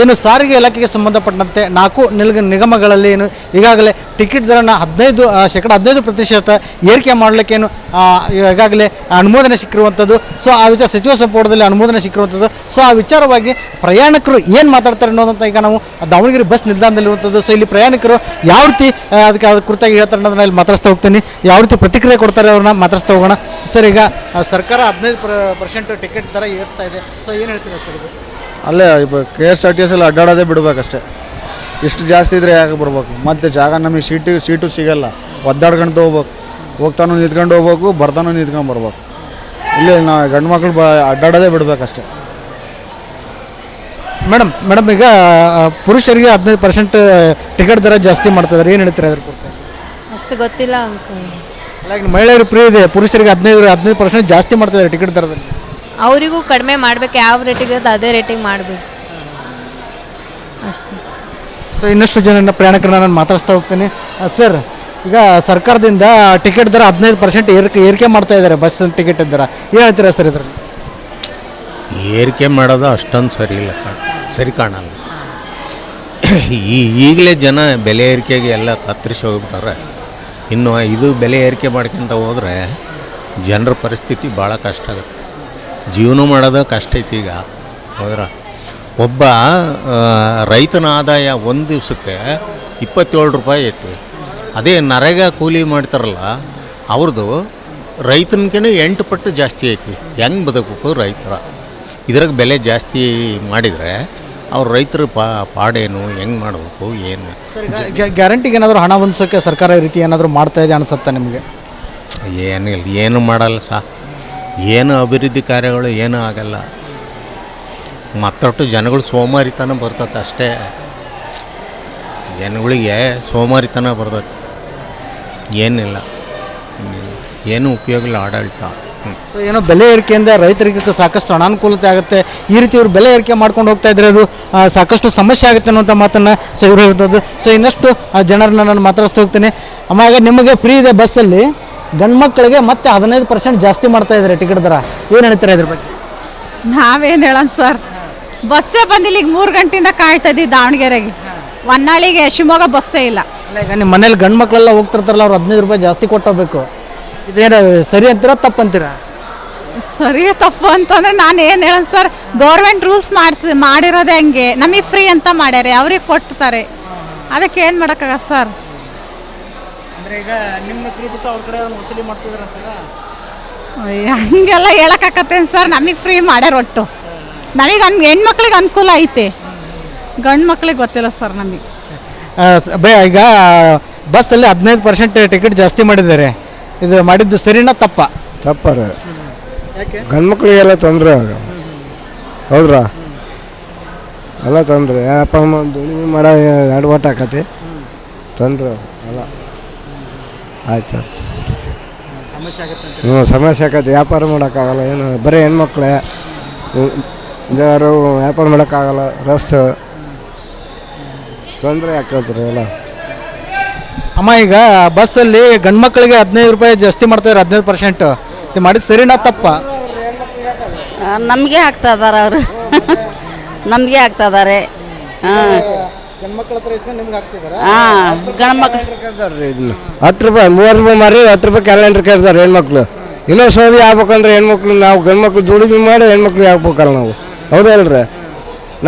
ಏನು ಸಾರಿಗೆ ಇಲಾಖೆಗೆ ಸಂಬಂಧಪಟ್ಟಂತೆ 4 ನಿಗಮಗಳಲ್ಲಿ ಏನು ಈಗಾಗಲೇ ಟಿಕೆಟ್ ದರನ 15% ಏರಿಕೆ ಮಾಡಲಿಕ್ಕೇನು ಈಗಾಗಲೇ ಅನುಮೋದನೆ ಸಿಕ್ಕಿರುವಂಥದ್ದು. ಸೊ ಆ ವಿಚಾರ ಸಚಿವ ಸಂಪುಟದಲ್ಲಿ ಅನುಮೋದನೆ ಸಿಕ್ಕಿರುವಂಥದ್ದು. ಸೊ ಆ ವಿಚಾರವಾಗಿ ಪ್ರಯಾಣಿಕರು ಏನು ಮಾತಾಡ್ತಾರೆ ಅನ್ನೋದಂತ ಈಗ ನಾವು ದಾವಣಗೆರೆ ಬಸ್ ನಿಲ್ದಾಣದಲ್ಲಿರುವಂಥದ್ದು. ಸೊ ಇಲ್ಲಿ ಪ್ರಯಾಣಿಕರು ಯಾವ ರೀತಿ ಅದಕ್ಕೆ ಕುರಿತಾಗಿ ಹೇಳ್ತಾರೆ ಅನ್ನೋದನ್ನ ಇಲ್ಲಿ ಮಾತಾಡ್ತಾ ಹೋಗ್ತೀನಿ. ಯಾವ ರೀತಿ ಪ್ರತಿಕ್ರಿಯೆ ಕೊಡ್ತಾರೆ ಅವ್ರನ್ನ ಮಾತಾಡ್ತಾ ಹೋಗೋಣ. ಸರ್, ಈಗ ಸರ್ಕಾರ 15% ಟಿಕೆಟ್ ದರ ಏರಿಸ್ತಾ ಇದೆ. ಸೊ ಏನು ಹೇಳ್ತೀರಾ ಸರ್ ಇದು? ಅಲ್ಲೇ KSRTC ಅಡ್ಡಾಡೋದೇ ಬಿಡಬೇಕಷ್ಟೇ. ಇಷ್ಟು ಜಾಸ್ತಿ ಇದ್ದರೆ ಯಾಕೆ ಬರ್ಬೇಕು? ಮತ್ತು ಜಾಗ ನಮಗೆ ಸೀಟು ಸಿಗಲ್ಲ. ಒದ್ದಾಡ್ಕೊಂಡು ಹೋಗ್ತಾನು ನಿಂತ್ಕೊಂಡು ಹೋಗ್ಬೇಕು, ಬರ್ತಾನು ನಿಂತ್ಕೊಂಡು ಬರ್ಬೇಕು. ಇಲ್ಲಿ ನಾವು ಗಂಡು ಮಕ್ಕಳು ಅಡ್ಡಾಡೋದೇ ಬಿಡಬೇಕಷ್ಟೇ. ಮೇಡಮ್ ಈಗ ಪುರುಷರಿಗೆ 15% ಟಿಕೆಟ್ ದರ ಜಾಸ್ತಿ ಮಾಡ್ತಿದ್ದಾರೆ, ಏನು ಹೇಳ್ತಾರೆ ಅದ್ರ ಕುರಿತು? ಅಷ್ಟು ಗೊತ್ತಿಲ್ಲ ಅಂಕಲ್. ಲೈಕ್ ಮಹಿಳೆಯರು ಫ್ರೀ ಇದೆ, ಪುರುಷರಿಗೆ 15% ಜಾಸ್ತಿ ಮಾಡ್ತಿದ್ದಾರೆ ಟಿಕೆಟ್ ದರದಲ್ಲಿ. ಅವರಿಗೂ ಕಡಿಮೆ ಮಾಡಬೇಕು, ಯಾವ ರೇಟಿಗೆ ಇರುತ್ತೆ ಅದೇ ರೇಟಿಗೆ ಮಾಡಬೇಕು ಅಷ್ಟೇ. ಸೊ ಇನ್ನಷ್ಟು ಜನ ಪ್ರಯಾಣಿಕರನ್ನ ನಾನು ಮಾತಾಡ್ಸ್ತಾ ಹೋಗ್ತೀನಿ. ಸರ್, ಈಗ ಸರ್ಕಾರದಿಂದ ಟಿಕೆಟ್ ದರ 15% ಏರಿಕೆ ಮಾಡ್ತಾ ಇದ್ದಾರೆ, ಬಸ್ ಟಿಕೆಟ್ ದರ. ಏನು ಹೇಳ್ತೀರಾ ಸರ್ ಇದ್ರಲ್ಲಿ? ಏರಿಕೆ ಮಾಡೋದು ಅಷ್ಟೊಂದು ಸರಿ ಕಾಣಲ್ಲ. ಈಗಲೇ ಜನ ಬೆಲೆ ಏರಿಕೆಗೆ ಎಲ್ಲ ತತ್ತರಿಸಿ ಹೋಗ್ಬಿಟ್ಟಾರೆ. ಇನ್ನು ಇದು ಬೆಲೆ ಏರಿಕೆ ಮಾಡ್ಕೊಂತ ಹೋದರೆ ಜನರ ಪರಿಸ್ಥಿತಿ ಭಾಳ ಕಷ್ಟ ಆಗುತ್ತೆ. ಜೀವನ ಮಾಡೋದು ಕಷ್ಟ ಐತಿ. ಈಗ ಹೋದ್ರೆ ಒಬ್ಬ ರೈತನ ಆದಾಯ ಒಂದು ದಿವಸಕ್ಕೆ 27 ರೂಪಾಯಿ ಐತಿ. ಅದೇ ನರೇಗಾ ಕೂಲಿ ಮಾಡ್ತಾರಲ್ಲ ಅವ್ರದ್ದು ರೈತನಿಗೆ 8 ಪಟ್ಟು ಜಾಸ್ತಿ ಐತಿ. ಹೆಂಗೆ ಬದುಕಬೇಕು ರೈತರ? ಇದ್ರಾಗ ಬೆಲೆ ಜಾಸ್ತಿ ಮಾಡಿದರೆ ಅವ್ರ ರೈತರ ಪಾಡೇನು, ಹೆಂಗೆ ಮಾಡಬೇಕು, ಏನು? ಗ್ಯಾರಂಟಿಗೆ ಏನಾದರೂ ಹಣ ಹೊಂದಿಸೋಕ್ಕೆ ಸರ್ಕಾರ ಈ ರೀತಿ ಏನಾದರೂ ಮಾಡ್ತಾ ಇದೆ ಅನಿಸುತ್ತಾ ನಿಮಗೆ? ಏನಿಲ್ಲ, ಏನು ಮಾಡಲ್ಲ ಏನು ಅಭಿವೃದ್ಧಿ ಕಾರ್ಯಗಳು ಏನೂ ಆಗಲ್ಲ. ಮತ್ತೊಟ್ಟು ಜನಗಳು ಸೋಮಾರಿತನ ಬರ್ತದೆ ಅಷ್ಟೇ. ಜನಗಳಿಗೆ ಸೋಮಾರಿತನ ಬರ್ತದೆ, ಏನಿಲ್ಲ, ಏನು ಉಪಯೋಗ ಇಲ್ಲ ಆಡಳಿತ. ಸೊ ಏನೋ ಬೆಲೆ ಏರಿಕೆಯಿಂದ ರೈತರಿಗೆ ಸಾಕಷ್ಟು ಅನಾನುಕೂಲತೆ ಆಗುತ್ತೆ. ಈ ರೀತಿ ಇವರು ಬೆಲೆ ಏರಿಕೆ ಮಾಡ್ಕೊಂಡು ಹೋಗ್ತಾ ಇದ್ರೆ ಅದು ಸಾಕಷ್ಟು ಸಮಸ್ಯೆ ಆಗುತ್ತೆ ಅನ್ನೋಂಥ ಮಾತನ್ನು ಸೊ ಇವರು ಹೇಳ್ತದ್ದು. ಸೊ ಇನ್ನಷ್ಟು ಜನರನ್ನ ನಾನು ಮಾತಾಡಿಸ್ತಾ ಹೋಗ್ತೀನಿ. ಆವಾಗ ನಿಮಗೆ ಫ್ರೀ ಇದೆ ಬಸ್ಸಲ್ಲಿ, ಗಂಡು ಮಕ್ಕಳಿಗೆ ಮತ್ತೆ 15% ಜಾಸ್ತಿ ಮಾಡ್ತಾ ಇದ್ದಾರೆ ಟಿಕೆಟ್ ದರ. ಏನು ಹೇಳ್ತಾರೆ ಇದ್ರ ಬಗ್ಗೆ? ನಾವೇನು ಹೇಳೋಣ ಸರ್, ಬಸ್ಸೇ ಬಂದಿಲ್ಲ. ಈಗ 3 ಗಂಟೆಯಿಂದ ಕಾಯ್ತಾ ಇದ್ದೀವಿ ದಾವಣಗೆರೆಗೆ. ಹೊನ್ನಾಳಿಗೆ ಶಿವಮೊಗ್ಗ ಬಸ್ಸೇ ಇಲ್ಲ. ಈಗ ನಿಮ್ಮ ಮನೇಲಿ ಗಂಡು ಮಕ್ಕಳೆಲ್ಲ ಹೋಗ್ತಿರ್ತಾರಲ್ಲ, ಅವ್ರು 15 ರೂಪಾಯಿ ಜಾಸ್ತಿ ಕೊಟ್ಟೋಗ್ಬೇಕು. ಇದೇನು ಸರಿ ಅಂತೀರಾ ತಪ್ಪು ಅಂತೀರಾ? ಸರಿ ತಪ್ಪು ಅಂತಂದರೆ ನಾನು ಏನು ಹೇಳೋಣ ಸರ್, ಗೌರ್ಮೆಂಟ್ ರೂಲ್ಸ್ ಮಾಡಿರೋದೇ ಹಂಗೆ. ನಮಗೆ ಫ್ರೀ ಅಂತ ಮಾಡ್ಯಾರೆ, ಅವ್ರಿಗೆ ಕೊಡ್ತಾರೆ. ಅದಕ್ಕೆ ಏನು ಮಾಡೋಕ್ಕಾಗ ಸರ್? ಅಂದರೆ ಈಗ ನಿಮ್ಮ ಫ್ರೀ ಬಿಟ್ಟು ಅವ್ರ ಕಡೆ ವಸೂಲಿ ಮಾಡ್ತಿದ್ದಾರೆ ಅಂತೀರಾ? ಹಂಗೆಲ್ಲ ಹೇಳೋಕ್ಕಾಗತ್ತೇನು ಸರ್? ನಮಗೆ ಫ್ರೀ ಮಾಡ್ಯಾರ ಒಟ್ಟು. ನಮಗೆ ಹೆಣ್ಮಕ್ಳಿಗೆ ಅನುಕೂಲ ಐತೆ, ಗಂಡು ಮಕ್ಳಿಗೆ ಗೊತ್ತಿಲ್ಲ ಸರ್ ನಮಗೆ. ಈಗ ಬಸ್ಸಲ್ಲಿ 15% ಟಿಕೆಟ್ ಜಾಸ್ತಿ ಮಾಡಿದ್ದಾರೆ. ಇದು ಮಾಡಿದ್ದು ಸರಿನಾ ತಪ್ಪ? ತಪ್ಪಾರ. ಯಾಕೆ? ಗಂಡು ಮಕ್ಕಳಿಗೆಲ್ಲ ತೊಂದರೆ ಹೌದ್ರಾ? ಎಲ್ಲ ತೊಂದರೆ. ಅಪ್ಪ ಅಮ್ಮ ದುಡಿಮೆ ಮಾಡೋ ಎಡವಟ್ಟ ಆಕತಿ, ತೊಂದರೆ ಅಲ್ಲ. ಆಯ್ತು, ಸಮಸ್ಯೆ ಆಗುತ್ತೆ. ಸಮಸ್ಯೆ ಆಕತಿ. ವ್ಯಾಪಾರ ಮಾಡೋಕ್ಕಾಗಲ್ಲ, ಏನು ಬರೀ ಹೆಣ್ಮಕ್ಳೇ ಯಾರು ವ್ಯಾಪಾರ ಮಾಡೋಕ್ಕಾಗಲ್ಲ. ರಸ್ತೆ ತೊಂದರೆ ಆಕತ್ರಿ ಎಲ್ಲ. ಅಮ್ಮ, ಈಗ ಬಸ್ಸಲ್ಲಿ ಗಂಡು ಮಕ್ಕಳಿಗೆ 15 ರೂಪಾಯಿ ಜಾಸ್ತಿ ಮಾಡ್ತಾರೆ, 15%. ಇದು ಮಾಡಿದ್ದು ಸರಿನಾ ತಪ್ಪ? ನಮಗೆ ಹಾಕ್ತಾ ಇದಾರೆ ಅವರು, ನಮಗೆ ಆಗ್ತಾ ಇದ್ದಾರೆ. ಗಂಡು ಮಕ್ಕಳ ಹತ್ರ ಇಸ್ಕೊಂಡು ನಿಮ್ಗೆ ಹಾಕ್ತಿದ್ದಾರೆ. ಹಾಂ, ಗಂಡು ಮಕ್ಕಳು ಇದನ್ನ 10 ರೂಪಾಯಿ 30 ರೂಪಾಯಿ ಮಾರಿ 10 ರೂಪಾಯಿ ಕ್ಯಾಲೆಂಡರ್ ಕೇಳ್ತಾರೆ ಹೆಣ್ಮಕ್ಳು. ಇನ್ನೂ ಸೌದಿ ಆಗ್ಬೇಕಂದ್ರೆ ಹೆಣ್ಮಕ್ಳು, ನಾವು ಗಂಡು ಮಕ್ಳು ದುಡಿಮೆ ಮಾಡಿ ಹೆಣ್ಮಕ್ಳಿಗೆ ಹಾಕ್ಬೇಕಲ್ಲ ನಾವು. ಹೌದಲ್ರಿ?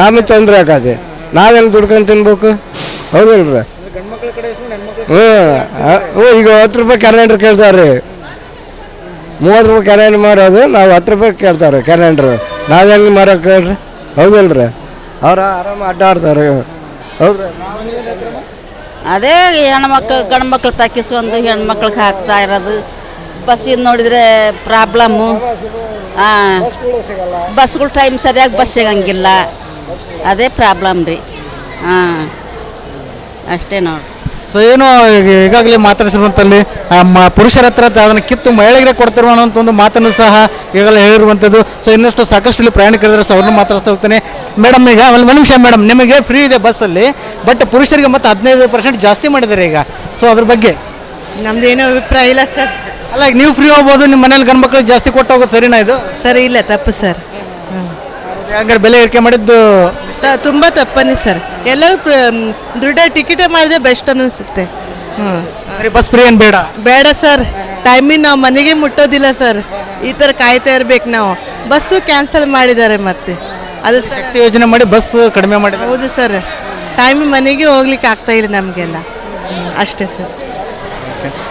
ನಮಗೆ ತೊಂದರೆ ಆಕತಿ. ನಾವೇನು ದುಡ್ಕೊಂಡು ತಿನ್ಬೇಕು? ಹೌದಲ್ರಿ? ಈಗ 10 ರೂಪಾಯಿ ಕ್ಯಾಲೆಂಡರ್ ಕೇಳ್ತಾರೆ. 30 ರೂಪಾಯಿ ಕ್ಯಾಲೆಂಡರ್ ಮಾರೋದು, ನಾವು 10 ರೂಪಾಯಿ ಕೇಳ್ತಾರೆ ಕ್ಯಾಲೆಂಡ್ರು. ನಾವು ಹೆಂಗೆ ಮಾರೋಕೆ ಹೇಳ್ರಿ? ಹೌದಲ್ರಿ? ಅವ್ರು ಆರಾಮ ಅಡ್ಡಾಡ್ತಾರೆ. ಹೌದ್ರಿ? ಅದೇ ಹೆಣ್ಮಕ್ಳು ಗಂಡು ಮಕ್ಳು ತಕ್ಕಿಸ್ಕೊಂಡು ಹೆಣ್ಮಕ್ಳಿಗೆ ಹಾಕ್ತಾ ಇರೋದು. ಬಸ್ಸಿಂದ ನೋಡಿದರೆ ಪ್ರಾಬ್ಲಮ್ಮು. ಹಾಂ, ಬಸ್ಗಳು ಟೈಮ್ ಸರಿಯಾಗಿ ಬಸ್ ಸಿಗಂಗಿಲ್ಲ, ಅದೇ ಪ್ರಾಬ್ಲಮ್ ರೀ. ಹಾಂ, ಅಷ್ಟೇ ನೋಡಿ. ಸೊ ಏನು ಈಗಾಗಲೇ ಮಾತಾಡಿಸಿರುವಂಥಲ್ಲಿ ಪುರುಷರ ಹತ್ರ ಅದನ್ನು ಕಿತ್ತು ಮಹಿಳೆಯರಿಗೆ ಕೊಡ್ತಿರುವಂಥ ಒಂದು ಮಾತನ್ನು ಸಹ ಈಗಾಗಲೇ ಹೇಳಿರುವಂಥದ್ದು. ಸೊ ಇನ್ನಷ್ಟು ಸಾಕಷ್ಟು ಇಲ್ಲಿ ಪ್ರಯಾಣಿಕರಿದ್ದಾರೆ. ಸೊ ಅವ್ರನ್ನ ಮಾತಾಡಿಸ್ತಾ ಹೋಗ್ತೇನೆ. ಮೇಡಮ್, ಈಗ ಒಂದು ನಿಮಿಷ ಮೇಡಮ್, ನಿಮಗೆ ಫ್ರೀ ಇದೆ ಬಸ್ಸಲ್ಲಿ, ಬಟ್ ಪುರುಷರಿಗೆ ಮತ್ತೆ 15% ಜಾಸ್ತಿ ಮಾಡಿದ್ದಾರೆ ಈಗ. ಸೊ ಅದ್ರ ಬಗ್ಗೆ ನಮ್ದೇನೋ ಅಭಿಪ್ರಾಯ ಇಲ್ಲ ಸರ್. ಅಲ್ಲ, ಈಗ ನೀವು ಫ್ರೀ ಹೋಗ್ಬೋದು, ನಿಮ್ಮ ಮನೇಲಿ ಗಂಡು ಮಕ್ಕಳಿಗೆ ಜಾಸ್ತಿ ಕೊಟ್ಟು ಹೋಗೋದು ಸರಿನಾ ಇದು? ಸರಿ ಇಲ್ಲ, ತಪ್ಪು ಸರ್. ಹಂಗಾರೆ ಬೆಲೆ ಏರಿಕೆ ಮಾಡಿದ್ದು ತುಂಬ ತಪ್ಪನೇ ಸರ್. ಎಲ್ಲರೂ ದುಡ್ಡ ಟಿಕೆಟೇ ಮಾಡಿದ್ರೆ ಬೆಸ್ಟ್ ಅನ್ನಿಸುತ್ತೆ. ಬಸ್ ಫ್ರೀ ಏನು ಬೇಡ? ಬೇಡ ಸರ್, ಟೈಮಿಗೆ ನಾವು ಮನೆಗೆ ಮುಟ್ಟೋದಿಲ್ಲ ಸರ್. ಈ ಥರ ಕಾಯ್ತಾ ಇರ್ಬೇಕು ನಾವು. ಬಸ್ಸು ಕ್ಯಾನ್ಸಲ್ ಮಾಡಿದ್ದಾರೆ ಮತ್ತೆ. ಅದು ಸರ್ ಶಕ್ತಿ ಯೋಜನೆ ಮಾಡಿ ಬಸ್ ಕಡಿಮೆ ಮಾಡಿ. ಹೌದು ಸರ್, ಟೈಮಿಗೆ ಮನೆಗೆ ಹೋಗ್ಲಿಕ್ಕೆ ಆಗ್ತಾ ಇಲ್ಲ ನಮಗೆಲ್ಲ. ಅಷ್ಟೇ ಸರ್.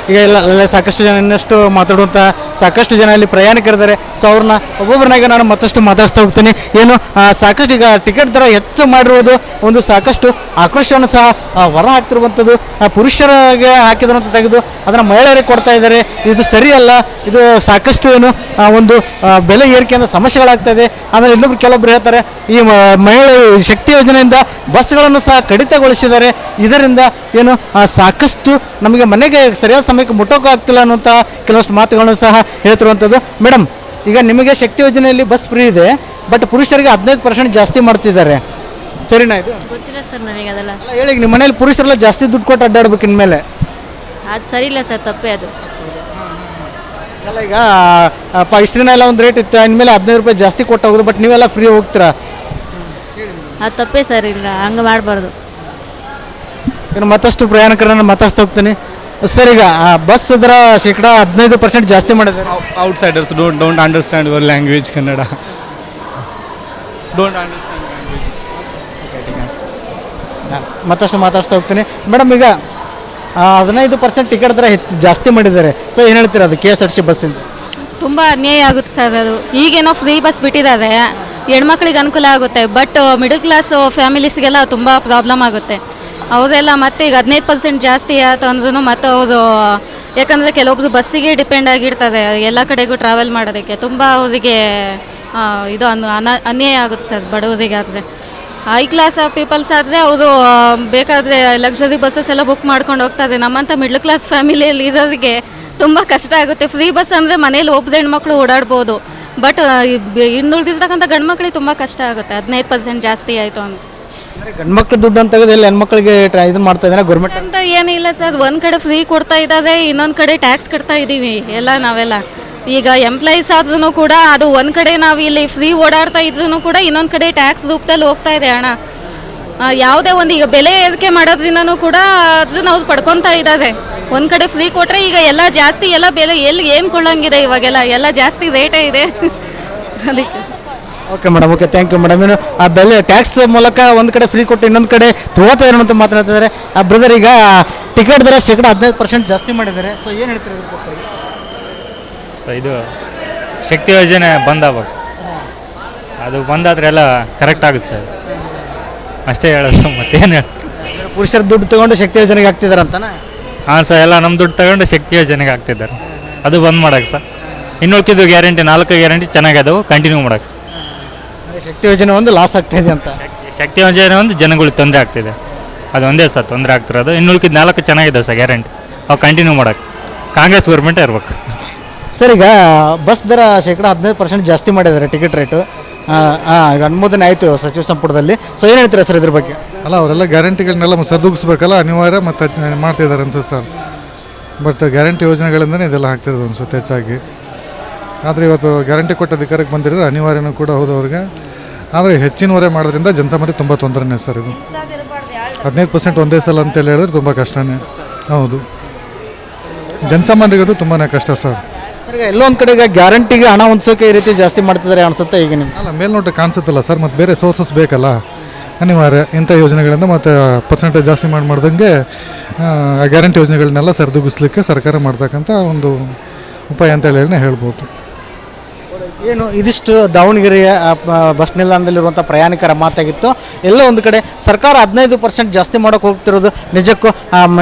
ಈಗ ಎಲ್ಲ ಸಾಕಷ್ಟು ಜನ ಇನ್ನಷ್ಟು ಮಾತಾಡುವಂಥ ಸಾಕಷ್ಟು ಜನ ಇಲ್ಲಿ ಪ್ರಯಾಣಿಕರಿದ್ದಾರೆ. ಸೊ ಅವ್ರನ್ನ ಒಬ್ಬೊಬ್ಬರನ್ನಾಗ ನಾನು ಮತ್ತಷ್ಟು ಮಾತಾಡ್ತಾ ಹೋಗ್ತೀನಿ. ಏನು ಸಾಕಷ್ಟು ಈಗ ಟಿಕೆಟ್ ದರ ಹೆಚ್ಚು ಮಾಡಿರುವುದು ಒಂದು ಸಾಕಷ್ಟು ಆಕ್ರೋಶವನ್ನು ಸಹ ಹೊರ ಹಾಕ್ತಿರುವಂಥದ್ದು. ಪುರುಷರಿಗೆ ಹಾಕಿದಂತ ತೆಗೆದು ಅದನ್ನು ಮಹಿಳೆಯರಿಗೆ ಕೊಡ್ತಾ ಇದ್ದಾರೆ. ಇದು ಸರಿಯಲ್ಲ. ಇದು ಸಾಕಷ್ಟು ಏನು ಒಂದು ಬೆಲೆ ಏರಿಕೆಯಿಂದ ಸಮಸ್ಯೆಗಳಾಗ್ತಾ ಇದೆ. ಆಮೇಲೆ ಇನ್ನೊಬ್ರು ಕೆಲವೊಬ್ರು ಹೇಳ್ತಾರೆ ಈ ಮಹಿಳೆ ಶಕ್ತಿ ಯೋಜನೆಯಿಂದ ಬಸ್ಗಳನ್ನು ಸಹ ಕಡಿತಗೊಳಿಸಿದ್ದಾರೆ. ಇದರಿಂದ ಏನು ಸಾಕಷ್ಟು ನಮಗೆ ಮನೆಗೆ ಸರಿಯಾದ ಸಮಯಕ್ಕೆ ಮುಟ್ಟೋಕ್ಕೂ ಆಗ್ತಿಲ್ಲ ಅನ್ನುವಂಥ ಕೆಲವಷ್ಟು ಮಾತುಗಳನ್ನು ಸಹ ಹೇಳ್ತಿರುವಂಥದ್ದು. ಮೇಡಮ್, ಈಗ ನಿಮಗೆ ಶಕ್ತಿ ಯೋಜನೆಯಲ್ಲಿ ಬಸ್ ಫ್ರೀ ಇದೆ, ಬಟ್ ಪುರುಷರಿಗೆ 15% ಜಾಸ್ತಿ ಮಾಡ್ತಿದ್ದಾರೆ, ಸರಿನಾ? ಇದು ಗೊತ್ತಿಲ್ಲ ಸರ್ ನನಗೆ ಅದೆಲ್ಲ. ಹೇಳಿ, ನಿಮ್ಮ ಮನೇಲಿ ಪುರುಷರೆಲ್ಲ ಜಾಸ್ತಿ ದುಡ್ಡು ಕೊಟ್ಟು ಅಡ್ಡಾಡ್ಬೇಕು ಇನ್ಮೇಲೆ. ಅದು ಸರಿ ಇಲ್ಲ ಸರ್, ತಪ್ಪೇ ಅದು. ಅಲ್ಲ, ಈಗ ಇಷ್ಟು ದಿನ ಎಲ್ಲ ಒಂದು ರೇಟ್ ಇತ್ತು, ಇನ್ಮೇಲೆ 15 ರೂಪಾಯಿ ಜಾಸ್ತಿ ಕೊಟ್ಟು ಹೋಗೋದು, ಬಟ್ ನೀವೆಲ್ಲ ಫ್ರೀ ಹೋಗ್ತೀರಾ? ಅದು ತಪ್ಪೇ ಸರ್, ಇಲ್ಲ ಹಂಗೆ ಮಾಡಬಾರ್ದು. ಇನ್ನು ಮತ್ತಷ್ಟು ಪ್ರಯಾಣಿಕರನ್ನು ಮಾತಾಡ್ತಾ ಹೋಗ್ತೀನಿ. ಸರ್, ಈಗ ಬಸ್ ದರ ಶೇಕಡ 15% ಜಾಸ್ತಿ ಮಾಡಿದ್ದಾರೆ. outsiders don't understand your language, Kannada. Don't understand language. ಮತ್ತಷ್ಟು ಮಾತಾಡ್ತಾ ಹೋಗ್ತೀನಿ. ಮೇಡಮ್, ಈಗ 15% ಟಿಕೆಟ್ ದರ ಜಾಸ್ತಿ ಮಾಡಿದ್ದಾರೆ. ಸೊ ಏನು ಹೇಳ್ತೀರಾ ಅದು KSRTC ಬಸ್ಸಿಂದ? ತುಂಬ ಅನ್ಯಾಯ ಆಗುತ್ತೆ ಸರ್ ಅದು. ಈಗೇನೋ ಫ್ರೀ ಬಸ್ ಬಿಟ್ಟಿದ್ದಾರೆ, ಹೆಣ್ಮಕ್ಳಿಗೆ ಅನುಕೂಲ ಆಗುತ್ತೆ. ಬಟ್ ಮಿಡಲ್ ಕ್ಲಾಸ್ ಫ್ಯಾಮಿಲೀಸ್ಗೆಲ್ಲ ತುಂಬ ಪ್ರಾಬ್ಲಮ್ ಆಗುತ್ತೆ. ಅವರೆಲ್ಲ ಮತ್ತೆ ಈಗ 15% ಜಾಸ್ತಿ ಆಯ್ತು ಅಂದ್ರೂ ಮತ್ತೆ ಅವರು, ಯಾಕಂದರೆ ಕೆಲವೊಬ್ರು ಬಸ್ಸಿಗೆ ಡಿಪೆಂಡ್ ಆಗಿರ್ತಾರೆ ಎಲ್ಲ ಕಡೆಗೂ ಟ್ರಾವೆಲ್ ಮಾಡೋದಕ್ಕೆ. ತುಂಬ ಅವರಿಗೆ ಇದು ಅನ್ಯಾಯ ಆಗುತ್ತೆ ಸರ್ ಬಡವರಿಗೆ. ಆದರೆ ಹೈ ಕ್ಲಾಸ್ ಪೀಪಲ್ಸ್ ಆದರೆ ಅವರು ಬೇಕಾದರೆ ಲಕ್ಸುರಿ ಬಸ್ಸಸ್ ಎಲ್ಲ ಬುಕ್ ಮಾಡ್ಕೊಂಡು ಹೋಗ್ತಾರೆ. ನಮ್ಮಂಥ ಮಿಡ್ಲ್ ಕ್ಲಾಸ್ ಫ್ಯಾಮಿಲಿಯಲ್ಲಿ ಇರೋರಿಗೆ ತುಂಬ ಕಷ್ಟ ಆಗುತ್ತೆ. ಫ್ರೀ ಬಸ್ ಅಂದರೆ ಮನೇಲಿ ಒಬ್ಬದ ಹೆಣ್ಮಕ್ಳು ಓಡಾಡ್ಬೋದು, ಬಟ್ ಹಿಂದುಳಿದಿರ್ತಕ್ಕಂಥ ಗಂಡು ಮಕ್ಳಿಗೆ ತುಂಬ ಕಷ್ಟ ಆಗುತ್ತೆ 15% ಜಾಸ್ತಿ ಆಯಿತು ಅನ್ಸ್. ಗಂಡು ಮಕ್ಳು ದುಡ್ಡು ಅಂತ ತೆಗೆದು ಎಲ್ಲ ಹೆಣ್ಮಕ್ಳಿಗೆ ಇದನ್ನು ಮಾಡ್ತಾ ಇದ್ದಾರೆ ಗೌರ್ಮೆಂಟ್ ಅಂತ ಏನಿಲ್ಲ ಸರ್. ಒಂದು ಕಡೆ ಫ್ರೀ ಕೊಡ್ತಾ ಇದ್ದಾರೆ, ಇನ್ನೊಂದು ಕಡೆ ಟ್ಯಾಕ್ಸ್ ಕಟ್ತಾ ಇದ್ದೀವಿ ಎಲ್ಲ ನಾವೆಲ್ಲ. ಈಗ ಎಂಪ್ಲಾಯೀಸ್ ಆದ್ರೂ ಕೂಡ ಅದು ಒಂದು ಕಡೆ ನಾವು ಇಲ್ಲಿ ಫ್ರೀ ಓಡಾಡ್ತಾ ಇದ್ರೂ ಕೂಡ ಇನ್ನೊಂದು ಕಡೆ ಟ್ಯಾಕ್ಸ್ ರೂಪದಲ್ಲಿ ಹೋಗ್ತಾ ಇದೆ ಹಣ. ಯಾವುದೇ ಒಂದು ಈಗ ಬೆಲೆ ಏರಿಕೆ ಮಾಡೋದ್ರಿಂದನೂ ಕೂಡ ಅದನ್ನ ಅವ್ರು ಪಡ್ಕೊತಾ ಇದ್ದಾರೆ. ಒಂದು ಕಡೆ ಫ್ರೀ ಕೊಟ್ಟರೆ ಈಗ ಎಲ್ಲ ಜಾಸ್ತಿ, ಎಲ್ಲ ಬೆಲೆ ಎಲ್ಲಿ ಏನು ಕೊಳ್ಳಂಗಿದೆ ಇವಾಗೆಲ್ಲ, ಎಲ್ಲ ಜಾಸ್ತಿ ರೇಟೇ ಇದೆ ಅದಕ್ಕೆ. Okay madam, okay, thank you madam. ಏನು ಆ ಬೆಲೆ ಟ್ಯಾಕ್ಸ್ ಮೂಲಕ ಒಂದು ಕಡೆ ಫ್ರೀ ಕೊಟ್ಟು ಇನ್ನೊಂದು ಕಡೆ ತಗೋತಾ ಇರೋ ಅಂತ ಮಾತನಾಡ್ತಿದ್ದಾರೆ. ಆ ಬ್ರದರ್, ಈಗ ಟಿಕೆಟ್ ದರ ಶೇಕಡ 15% ಜಾಸ್ತಿ ಮಾಡಿದ್ದಾರೆ. ಸೊ ಏನು ಹೇಳ್ತಾರೆ ಇದ್ರ ಬಗ್ಗೆ? ಸೊ ಇದು ಶಕ್ತಿ ಯೋಜನೆ ಬಂದಾವಾಗ ಅದು ಬಂದಾದ್ರೆ ಎಲ್ಲ ಕರೆಕ್ಟ್ ಆಗುತ್ತೆ ಸರ್, ಅಷ್ಟೇ ಹೇಳೋದು. ಮತ್ತೇನು ಹೇಳಿ, ಪುರುಷರ ದುಡ್ಡು ತಗೊಂಡು ಶಕ್ತಿ ಯೋಜನೆಗೆ ಹಾಕ್ತಿದ್ದಾರೆ ಅಂತಾನೆ? ಹಾಂ ಸರ್, ಎಲ್ಲ ನಮ್ಮ ದುಡ್ಡು ತಗೊಂಡು ಶಕ್ತಿ ಯೋಜನೆಗೆ ಹಾಕ್ತಿದ್ದಾರೆ. ಅದು ಬಂದ್ ಮಾಡೋಕೆ ಸರ್. ಇನ್ನು ಉಳ್ಕಿದ್ದು ಗ್ಯಾರಂಟಿ 4 ಗ್ಯಾರಂಟಿ ಚೆನ್ನಾಗದವು, ಕಂಟಿನ್ಯೂ ಮಾಡೋಕೆ ಸರ್. ಶಕ್ತಿ ಯೋಜನೆ ಒಂದು ಲಾಸ್ ಆಗ್ತಾಯಿದೆ ಅಂತ? ಶಕ್ತಿ ಯೋಜನೆ ಒಂದು ಜನಗಳಿಗೆ ತೊಂದರೆ ಆಗ್ತಿದೆ, ಅದು ಒಂದೇ ಸರ್ ತೊಂದರೆ ಆಗ್ತಿರೋದು. ಇನ್ನು ಉಳ್ಕಿದ್ದು 4 ಚೆನ್ನಾಗಿದ್ದಾವೆ ಸರ್ ಗ್ಯಾರಂಟಿ, ಅವು ಕಂಟಿನ್ಯೂ ಮಾಡೋಕೆ ಕಾಂಗ್ರೆಸ್ ಗೌರ್ಮೆಂಟೇ ಇರ್ಬೇಕು ಸರ್. ಈಗ ಬಸ್ ದರ ಶೇಕಡ 15% ಜಾಸ್ತಿ ಮಾಡಿದ್ದಾರೆ ಟಿಕೆಟ್ ರೇಟು. ಈಗ ಅನುಮೋದನೆ ಆಯಿತು ಸಚಿವ ಸಂಪುಟದಲ್ಲಿ. ಸೊ ಏನು ಹೇಳ್ತೀರಾ ಸರ್ ಇದ್ರ ಬಗ್ಗೆ? ಅಲ್ಲ, ಅವರೆಲ್ಲ ಗ್ಯಾರಂಟಿಗಳನ್ನೆಲ್ಲ ಸರಿದೂಗಿಸ್ಬೇಕಲ್ಲ, ಅನಿವಾರ್ಯ ಮತ್ತು ಮಾಡ್ತಿದ್ದಾರೆ ಅನ್ಸುತ್ತೆ ಸರ್. ಬಟ್ ಗ್ಯಾರಂಟಿ ಯೋಜನೆಗಳಿಂದನೇ ಇದೆಲ್ಲ ಆಗ್ತಿರೋದು ಅನ್ಸುತ್ತೆ ಹೆಚ್ಚಾಗಿ. ಆದರೆ ಇವತ್ತು ಗ್ಯಾರಂಟಿ ಕೊಟ್ಟ ಅಧಿಕಾರಕ್ಕೆ ಬಂದಿರೋ ಅನಿವಾರ್ಯನೂ ಕೂಡ ಹೌದು ಅವ್ರಿಗೆ. ಆದರೆ ಹೆಚ್ಚಿನವರೇ ಮಾಡೋದ್ರಿಂದ ಜನಸಾಮಾನ್ಯ ತುಂಬ ತೊಂದರೆನೇ ಸರ್. ಇದು 15% ಒಂದೇ ಸಲ ಅಂತೇಳಿ ಹೇಳಿದ್ರೆ ತುಂಬ ಕಷ್ಟನೇ. ಹೌದು, ಜನಸಾಮಾನ್ಯರಿಗದು ತುಂಬಾ ಕಷ್ಟ ಸರ್. ಈಗ ಎಲ್ಲೊಂದು ಕಡೆಗೆ ಗ್ಯಾರಂಟಿಗೆ ಹಣ ಹೊಂದಿಸೋಕೆ ಈ ರೀತಿ ಜಾಸ್ತಿ ಮಾಡ್ತಿದ್ದಾರೆ ಅನ್ಸುತ್ತೆ ಈಗ ನಿಮ್ಗೆ? ಅಲ್ಲ, ಮೇಲ್ನೋಟ ಕಾಣಿಸುತ್ತಲ್ಲ ಸರ್, ಮತ್ತು ಬೇರೆ ಸೋರ್ಸಸ್ ಬೇಕಲ್ಲ, ಅನಿವಾರ್ಯ ಇಂಥ ಯೋಜನೆಗಳಿಂದ ಮತ್ತು ಪರ್ಸೆಂಟೇಜ್ ಜಾಸ್ತಿ ಮಾಡ್ದಂಗೆ ಗ್ಯಾರಂಟಿ ಯೋಜನೆಗಳನ್ನೆಲ್ಲ ಸರಿದೂಗಿಸ್ಲಿಕ್ಕೆ ಸರ್ಕಾರ ಮಾಡ್ತಕ್ಕಂಥ ಒಂದು ಉಪಾಯ ಅಂತೇಳಿ ಹೇಳ್ಬೋದು. ಏನು ಇದಿಷ್ಟು ದಾವಣಗೆರೆಯ ಬಸ್ ನಿಲ್ದಾಣದಲ್ಲಿರುವಂಥ ಪ್ರಯಾಣಿಕರ ಮಾತಾಗಿತ್ತು. ಎಲ್ಲೋ ಒಂದು ಕಡೆ ಸರ್ಕಾರ 15% ಜಾಸ್ತಿ ಮಾಡೋಕೆ ಹೋಗ್ತಿರೋದು ನಿಜಕ್ಕೂ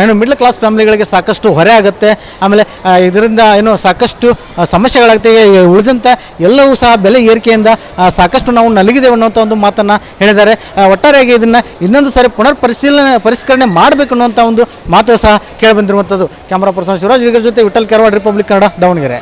ಏನು ಮಿಡ್ಲ್ ಕ್ಲಾಸ್ ಫ್ಯಾಮಿಲಿಗಳಿಗೆ ಸಾಕಷ್ಟು ಹೊರೆ ಆಗುತ್ತೆ. ಆಮೇಲೆ ಇದರಿಂದ ಏನು ಸಾಕಷ್ಟು ಸಮಸ್ಯೆಗಳಾಗುತ್ತೆ. ಉಳಿದಂತೆ ಎಲ್ಲವೂ ಸಹ ಬೆಲೆ ಏರಿಕೆಯಿಂದ ಸಾಕಷ್ಟು ನಾವು ನಲುಗಿದ್ದೇವೆ ಅನ್ನೋಂಥ ಒಂದು ಮಾತನ್ನು ಹೇಳಿದ್ದಾರೆ. ಒಟ್ಟಾರೆಯಾಗಿ ಇದನ್ನು ಇನ್ನೊಂದು ಸಾರಿ ಪರಿಷ್ಕರಣೆ ಮಾಡಬೇಕು ಅನ್ನುವಂಥ ಒಂದು ಮಾತು ಸಹ ಕೇಳಿಬಂದಿರುವಂಥದ್ದು. ಕ್ಯಾಮ್ರಾ ಪರ್ಸನ್ ಶಿವರಾಜ್ ಜೊತೆ ವಿಠಲ್ ಕೆರವಾಡ್, ರಿಪಬ್ಲಿಕ್ ಕನ್ನಡ, ದಾವಣಗೆರೆ.